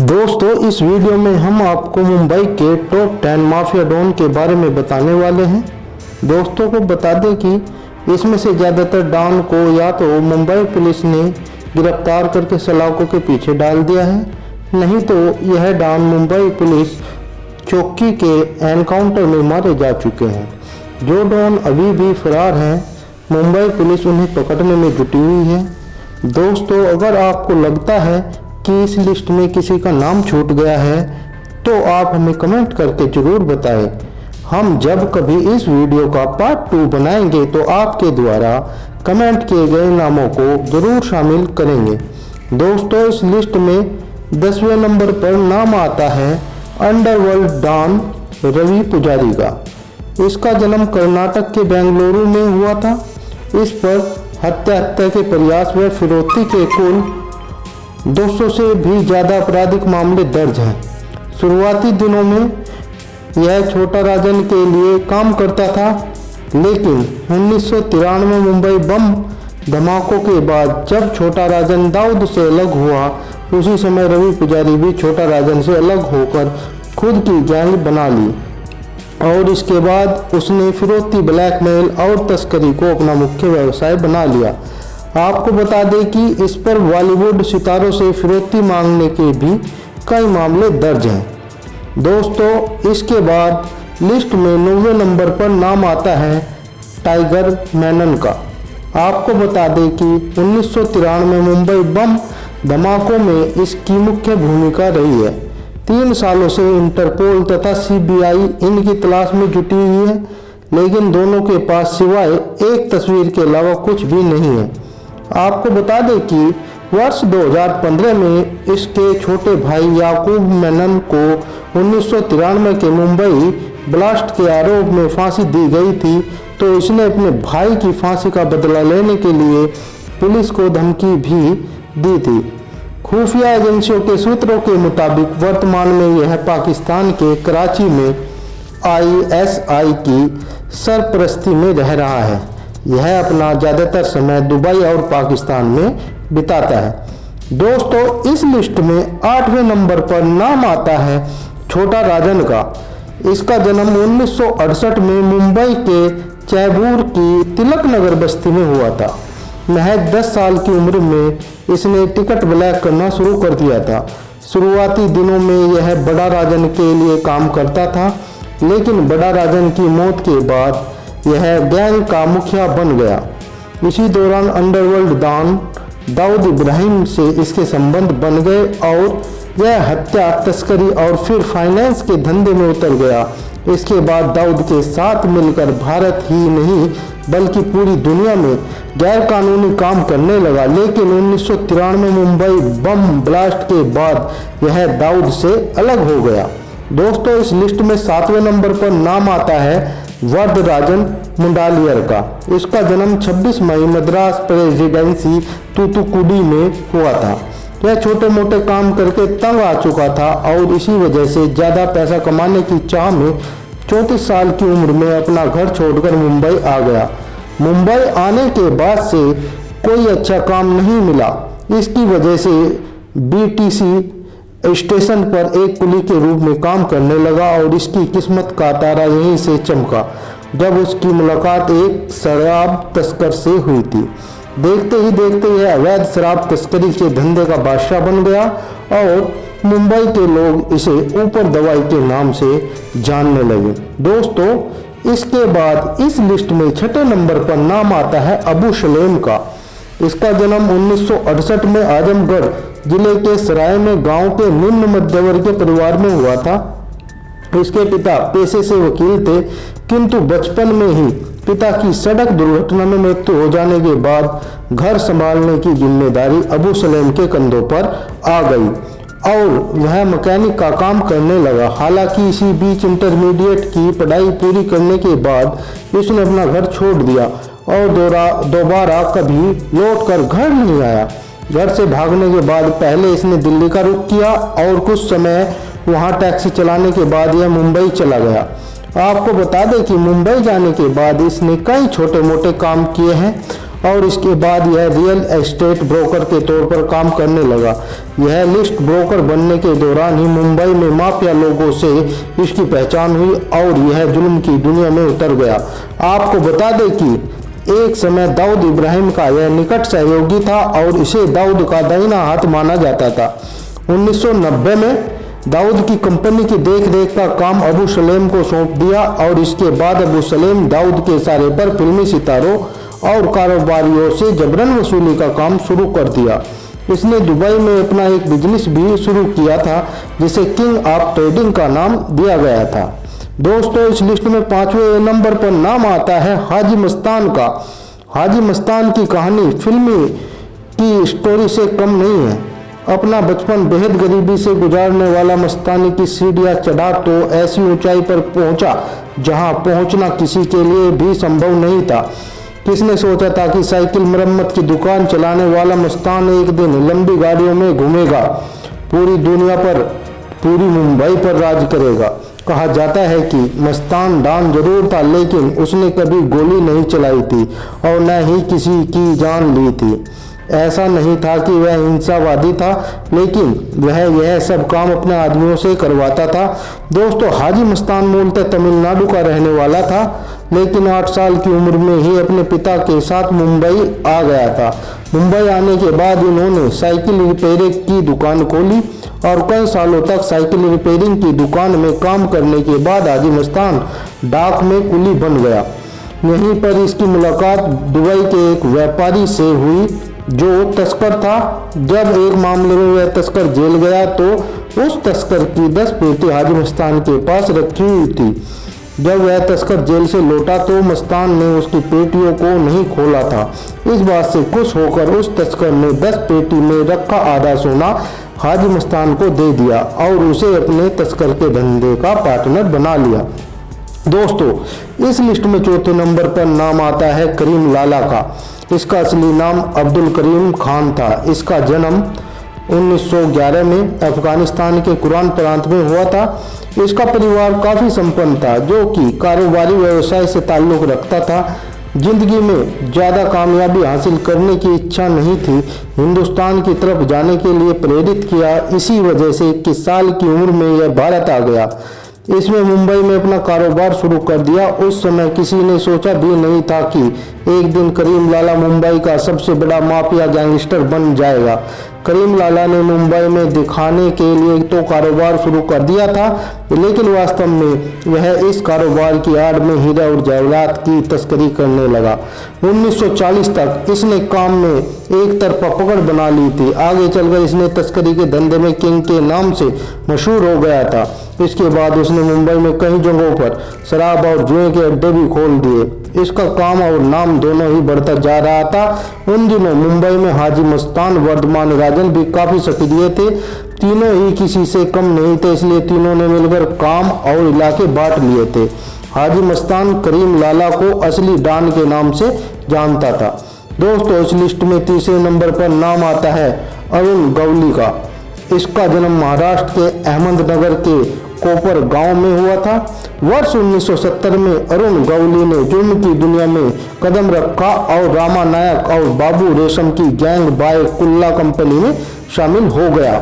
दोस्तों, इस वीडियो में हम आपको मुंबई के टॉप 10 माफिया डॉन के बारे में बताने वाले हैं। दोस्तों को बता दें कि इसमें से ज़्यादातर डॉन को या तो मुंबई पुलिस ने गिरफ्तार करके सलाखों के पीछे डाल दिया है, नहीं तो यह डॉन मुंबई पुलिस चौकी के एनकाउंटर में मारे जा चुके हैं। जो डॉन अभी भी फरार हैं, मुंबई पुलिस उन्हें पकड़ने में जुटी हुई है। दोस्तों, अगर आपको लगता है कि इस लिस्ट में किसी का नाम छूट गया है तो आप हमें कमेंट करके जरूर बताएं। हम जब कभी इस वीडियो का पार्ट 2 बनाएंगे तो आपके द्वारा कमेंट किए गए नामों को जरूर शामिल करेंगे। दोस्तों, इस लिस्ट में 10वें नंबर पर नाम आता है अंडरवर्ल्ड डॉन रवि पुजारी का। इसका जन्म कर्नाटक के बेंगलुरु में हुआ था। इस पर हत्या के प्रयास व फिरौती के कुल 200 से भी ज़्यादा आपराधिक मामले दर्ज हैं। शुरुआती दिनों में यह छोटा राजन के लिए काम करता था, लेकिन 1993 में मुंबई बम धमाकों के बाद जब छोटा राजन दाऊद से अलग हुआ, उसी समय रवि पुजारी भी छोटा राजन से अलग होकर खुद की गैंग बना ली और इसके बाद उसने फिरौती, ब्लैकमेल और तस्करी को अपना मुख्य व्यवसाय बना लिया। आपको बता दें कि इस पर बॉलीवुड सितारों से फिरौती मांगने के भी कई मामले दर्ज हैं। दोस्तों, इसके बाद लिस्ट में 9वें नंबर पर नाम आता है टाइगर मैनन का। आपको बता दें कि 1993 में मुंबई बम धमाकों में इसकी मुख्य भूमिका रही है। 3 सालों से इंटरपोल तथा सीबीआई इनकी तलाश में जुटी हुई है, लेकिन दोनों के पास सिवाय एक तस्वीर के अलावा कुछ भी नहीं है। आपको बता दें कि वर्ष 2015 में इसके छोटे भाई याकूब मेनन को 1993 के मुंबई ब्लास्ट के आरोप में फांसी दी गई थी, तो इसने अपने भाई की फांसी का बदला लेने के लिए पुलिस को धमकी भी दी थी। खुफिया एजेंसियों के सूत्रों के मुताबिक वर्तमान में यह पाकिस्तान के कराची में ISI की सरपरस्ती में रह रहा है। यह अपना ज़्यादातर समय दुबई और पाकिस्तान में बिताता है। दोस्तों, इस लिस्ट में 8वें नंबर पर नाम आता है छोटा राजन का। इसका जन्म 1968 में मुंबई के चैबूर की तिलक नगर बस्ती में हुआ था। महज 10 साल की उम्र में इसने टिकट ब्लैक करना शुरू कर दिया था। शुरुआती दिनों में यह बड़ा राजन के लिए काम करता था, लेकिन बड़ा राजन की मौत के बाद यह गैंग का मुखिया बन गया। इसी दौरान अंडरवर्ल्ड डॉन दाऊद इब्राहिम से इसके संबंध बन गए और यह हत्या, तस्करी और फिर फाइनेंस के धंधे में उतर गया। इसके बाद दाऊद के साथ मिलकर भारत ही नहीं बल्कि पूरी दुनिया में गैर कानूनी काम करने लगा, लेकिन 1993 में मुंबई बम ब्लास्ट के बाद यह दाऊद से अलग हो गया। दोस्तों, इस लिस्ट में 7वें नंबर पर नाम आता है वरदराजन मुंडालियर का। इसका जन्म 26 मई मद्रास प्रेसिडेंसी तूतुकुडी में हुआ था। यह छोटे मोटे काम करके तंग आ चुका था और इसी वजह से ज़्यादा पैसा कमाने की चाह में 34 साल की उम्र में अपना घर छोड़कर मुंबई आ गया। मुंबई आने के बाद से कोई अच्छा काम नहीं मिला। इसकी वजह से BTC स्टेशन पर एक कुली के रूप में काम करने लगा और इसकी किस्मत का तारा यहीं से चमका जब उसकी मुलाकात एक शराब तस्कर से हुई थी। देखते ही देखते यह अवैध शराब तस्करी के धंधे का बादशाह बन गया और मुंबई के लोग इसे ऊपर दवाई के नाम से जानने लगे। दोस्तों, इसके बाद इस लिस्ट में 6ठे नंबर पर नाम आता है अबू सलेम का। इसका जन्म 1968 में आजमगढ़ जिले के सराय में गांव के निम्न मध्यवर्गीय परिवार में हुआ था। इसके पिता पेशे से वकील थे, किंतु बचपन में ही पिता की सड़क दुर्घटना में मृत्यु हो जाने के बाद घर संभालने की जिम्मेदारी अबू सलेम के कंधों पर आ गई और वह मैकेनिक का काम करने लगा। हालांकि इसी बीच इंटरमीडिएट की पढ़ाई पूरी करने के बाद इसने अपना घर छोड़ दिया और दोबारा कभी लौटकर घर नहीं आया। घर से भागने के बाद पहले इसने दिल्ली का रुख किया और कुछ समय वहां टैक्सी चलाने के बाद यह मुंबई चला गया। आपको बता दें कि मुंबई जाने के बाद इसने कई छोटे मोटे काम किए हैं और इसके बाद यह रियल एस्टेट ब्रोकर के तौर पर काम करने लगा। यह लिस्ट ब्रोकर बनने के दौरान ही मुंबई में माफिया लोगों से इसकी पहचान हुई और यह जुल्म की दुनिया में उतर गया। आपको बता दें कि एक समय दाऊद इब्राहिम का यह निकट सहयोगी था और इसे दाऊद का दाहिना हाथ माना जाता था। 1990 में दाऊद की कंपनी की देखरेख का काम अबू सलेम को सौंप दिया और इसके बाद अबू सलेम दाऊद के इशारे पर फिल्मी सितारों और कारोबारियों से जबरन वसूली का काम शुरू कर दिया। इसने दुबई में अपना एक बिजनेस भी शुरू किया था जिसे किंग ऑफ ट्रेडिंग का नाम दिया गया था। दोस्तों, इस लिस्ट में 5वें नंबर पर नाम आता है हाजी मस्तान का। हाजी मस्तान की कहानी फिल्मी की स्टोरी से कम नहीं है। अपना बचपन बेहद गरीबी से गुजारने वाला मस्तानी की सीढ़ियां चढ़ा तो ऐसी ऊंचाई पर पहुंचा जहां पहुंचना किसी के लिए भी संभव नहीं था। किसने सोचा था कि साइकिल मरम्मत की दुकान चलाने वाला मस्तान एक दिन लंबी गाड़ियों में घूमेगा, पूरी दुनिया पर, पूरी मुंबई पर राज करेगा। कहा जाता है कि मस्तान डॉन जरूर था लेकिन उसने कभी गोली नहीं चलाई थी और न ही किसी की जान ली थी। ऐसा नहीं था कि वह हिंसावादी था, लेकिन वह यह सब काम अपने आदमियों से करवाता था। दोस्तों, हाजी मस्तान मूलतः तमिलनाडु का रहने वाला था, लेकिन 8 साल की उम्र में ही अपने पिता के साथ मुंबई आ गया था। मुंबई आने के बाद इन्होंने साइकिल रिपेयरिंग की दुकान खोली और कई सालों तक साइकिल रिपेयरिंग की दुकान में काम करने के बाद हाजी मस्तान डाक में कुली बन गया। यहीं पर इसकी मुलाकात दुबई के एक व्यापारी से हुई जो तस्कर था। जब एक मामले में वह तस्कर जेल गया तो उस तस्कर की 10 पेटी हाजी मस्तान के पास रखी हुई थी। जब वह तस्कर जेल से लौटा तो मस्तान ने उसकी पेटियों को नहीं खोला था। इस बात से खुश होकर उस तस्कर ने 10 पेटी में रखा आधा सोना हाजी मस्तान को दे दिया और उसे अपने तस्कर के धंधे का पार्टनर बना लिया। दोस्तों, इस लिस्ट में चौथे नंबर पर नाम आता है करीम लाला का। इसका असली नाम अब्दुल करीम खान था। इसका जन्म 1911 में अफगानिस्तान के कुरान प्रांत में हुआ था। इसका परिवार काफ़ी संपन्न था जो कि कारोबारी व्यवसाय से ताल्लुक़ रखता था। जिंदगी में ज़्यादा कामयाबी हासिल करने की इच्छा नहीं थी। हिंदुस्तान की तरफ जाने के लिए प्रेरित किया, इसी वजह से 21 साल की उम्र में यह भारत आ गया। इसमें मुंबई में अपना कारोबार शुरू कर दिया। उस समय किसी ने सोचा भी नहीं था कि एक दिन करीम लाला मुंबई का सबसे बड़ा माफिया गैंगस्टर बन जाएगा। करीम लाला ने मुंबई में दिखाने के लिए तो कारोबार शुरू कर दिया था, लेकिन वास्तव में वह इस कारोबार की आड़ में हीरा और जवाहरात की तस्करी करने लगा। 1940 तक इसने काम में एक तरफा पकड़ बना ली थी। आगे चलकर इसने तस्करी के धंधे में किंग के नाम से मशहूर हो गया था। इसके बाद उसने मुंबई में कई जगहों पर शराब और जुए के अड्डे भी खोल दिए। इसका काम और नाम दोनों ही बढ़ता जा रहा था। उन दिनों मुंबई में हाजी मस्तान, वर्धमान राजन भी काफी सक्रिय थे। तीनों ही किसी से कम नहीं थे, इसलिए तीनों ने मिलकर काम और इलाके बांट लिए थे। हाजी मस्तान करीम लाला को असली डॉन के नाम से जानता था। दोस्तों, इस लिस्ट में तीसरे नंबर पर नाम आता है अरुण गवली का। इसका जन्म महाराष्ट्र के अहमदनगर के कोपर गांव में हुआ था। वर्ष 1970 में अरुण गवली ने जुर्म की दुनिया में कदम रखा और रामा नायक और बाबू रेशम की गैंग बाय कुल्ला कंपनी में शामिल हो गया।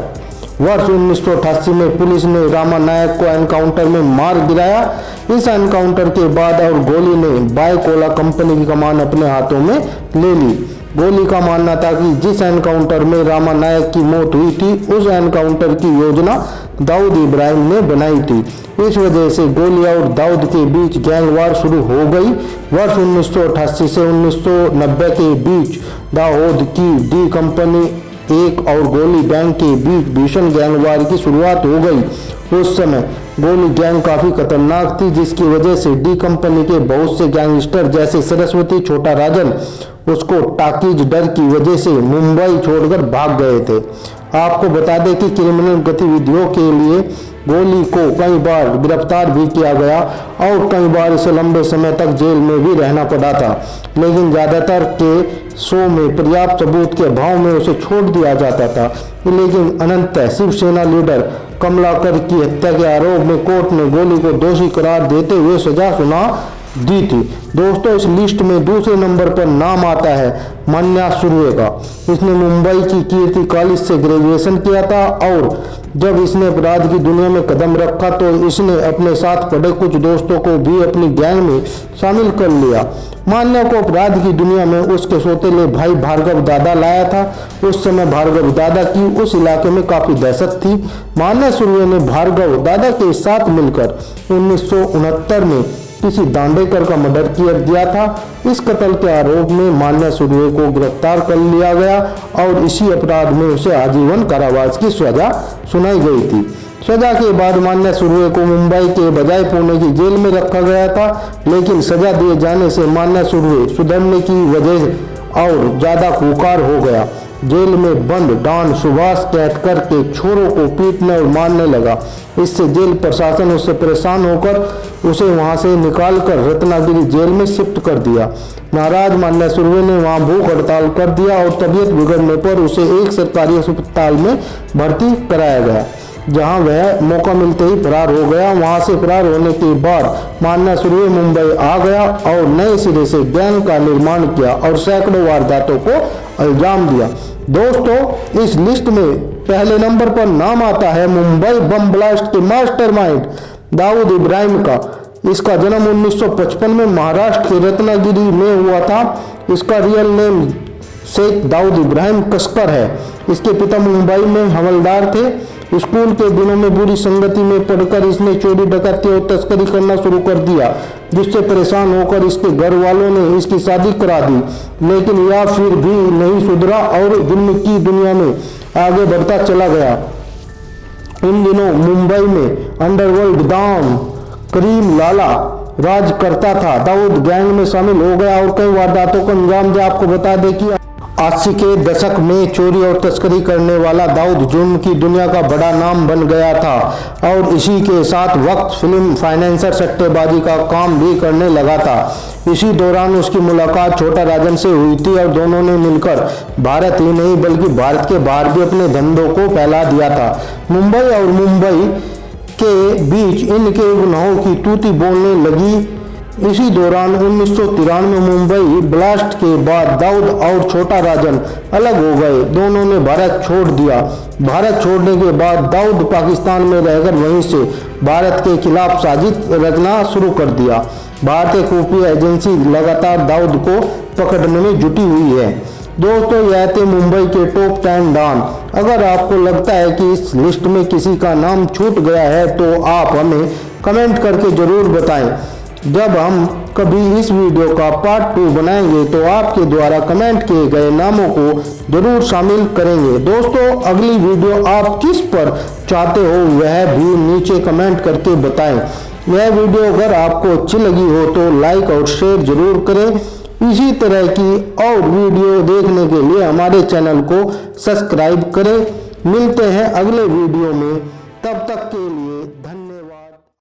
वर्ष 1988 में पुलिस ने रामा नायक को एनकाउंटर में मार गिराया। इस एनकाउंटर के बाद और गोली ने बाय कोला कंपनी की कमान अपने हाथों में ले ली। गोली का मानना था कि जिस एनकाउंटर में रामा नायक की मौत हुई थी उस एनकाउंटर की योजना दाऊद इब्राहिम ने बनाई थी। इस वजह से गोली और दाऊद के बीच गैंगवार शुरू हो गई। वर्ष 1988 से 1990 के बीच दाऊद की डी कंपनी एक और गोली गैंग के बीच भीषण गैंगवार की शुरुआत हो गई। उस समय गोली गैंग काफी खतरनाक थी, जिसकी वजह से डी कंपनी के बहुत से गैंगस्टर जैसे सरस्वती, छोटा राजन उसको टाकीज डर की वजह से मुंबई छोड़कर भाग गए थे। आपको बता दें कि क्रिमिनल गतिविधियों के लिए गोली को कई बार गिरफ्तार भी किया गया और कई बार इसे लंबे समय तक जेल में भी रहना पड़ा था, लेकिन ज़्यादातर के शो में पर्याप्त सबूत के अभाव में उसे छोड़ दिया जाता था। लेकिन अनंततः शिवसेना लीडर कमलाकर की हत्या के आरोप में कोर्ट ने गोली को दोषी करार देते हुए सजा सुना दी थी। दोस्तों इस लिस्ट में दूसरे नंबर पर नाम आता है मान्या सुर्वे का। इसने मुंबई की कीर्ति कॉलेज से ग्रेजुएशन किया था और जब इसने अपराध की दुनिया में कदम रखा तो इसने अपने साथ पढ़े कुछ दोस्तों को भी अपनी गैंग में शामिल कर लिया। मान्या को अपराध की दुनिया में उसके सौतेले भाई भार्गव दादा लाया था। उस समय भार्गव दादा की उस इलाके में काफी दहशत थी। मान्या सुर्वे ने भार्गव दादा के साथ मिलकर 1969 में किसी दांडेकर का मर्डर किया दिया था। इस कत्ल के आरोप में मान्या सुर्वे को गिरफ्तार कर लिया गया और इसी अपराध में उसे आजीवन कारावास की सजा सुनाई गई थी। सजा के बाद मान्या सुर्वे को मुंबई के बजाय पुणे की जेल में रखा गया था, लेकिन सजा दिए जाने से मान्या सुर्वे सुधरने की वजह और ज्यादा खुंखार हो गया। जेल में बंद डॉन सुभाष कैटकर के छोरों को पीटने और मारने लगा। इससे जेल प्रशासन उससे परेशान होकर उसे वहां से निकालकर रत्नागिरी जेल में शिफ्ट कर दिया। नाराज मान्या सुर्वे ने वहां भूख हड़ताल कर दिया और तबीयत बिगड़ने पर उसे एक सरकारी अस्पताल में भर्ती कराया गया, जहां वह मौका मिलते ही फरार हो गया। वहां से फरार होने के बाद मान्या सुर्वे मुंबई आ गया और नए सिरे से गैंग का निर्माण किया और सैकड़ों वारदातों को अंजाम दिया। दोस्तों इस लिस्ट में पहले नंबर पर नाम आता है मुंबई बम ब्लास्ट के मास्टरमाइंड दाऊद इब्राहिम का। इसका जन्म 1955 में महाराष्ट्र के रत्नागिरी में हुआ था। इसका रियल नेम शेख दाऊद इब्राहिम कस्कर है। इसके पिता मुंबई में हवलदार थे। स्कूल के दिनों में बुरी संगति में पढ़कर इसने चोरी डकैती और तस्करी करना शुरू कर दिया, जिससे परेशान होकर इसके घर वालों ने इसकी शादी करा दी, लेकिन यह फिर भी नहीं सुधरा और जुल्म की दुनिया में आगे बढ़ता चला गया। इन दिनों मुंबई में अंडरवर्ल्ड डॉन करीम लाला राज करता था। दाऊद गैंग में शामिल हो गया और कई वारदातों को अंजाम दिया। आपको बता दें कि 80 के दशक में चोरी और तस्करी करने वाला दाऊद जुर्म की दुनिया का बड़ा नाम बन गया था और इसी के साथ वक्त फिल्म फाइनेंसर सट्टेबाजी का काम भी करने लगा था। इसी दौरान उसकी मुलाकात छोटा राजन से हुई थी और दोनों ने मिलकर भारत ही नहीं बल्कि भारत के बाहर भी अपने धंधों को फैला दिया था। मुंबई और मुंबई के बीच इनके गुनाहों की तूती बोलने लगी। इसी दौरान 1993 मुंबई ब्लास्ट के बाद दाऊद और छोटा राजन अलग हो गए। दोनों ने भारत छोड़ दिया। भारत छोड़ने के बाद दाऊद पाकिस्तान में रहकर वहीं से भारत के खिलाफ साजिश रचना शुरू कर दिया। भारतीय खुफिया एजेंसी लगातार दाऊद को पकड़ने में जुटी हुई है। दोस्तों यह थे मुंबई के टॉप 10 डॉन। अगर आपको लगता है कि इस लिस्ट में किसी का नाम छूट गया है तो आप हमें कमेंट करके जरूर बताएं। जब हम कभी इस वीडियो का पार्ट 2 बनाएंगे तो आपके द्वारा कमेंट किए गए नामों को जरूर शामिल करेंगे। दोस्तों अगली वीडियो आप किस पर चाहते हो वह भी नीचे कमेंट करके बताएं। यह वीडियो अगर आपको अच्छी लगी हो तो लाइक और शेयर जरूर करें। इसी तरह की और वीडियो देखने के लिए हमारे चैनल को सब्सक्राइब करें। मिलते हैं अगले वीडियो में, तब तक के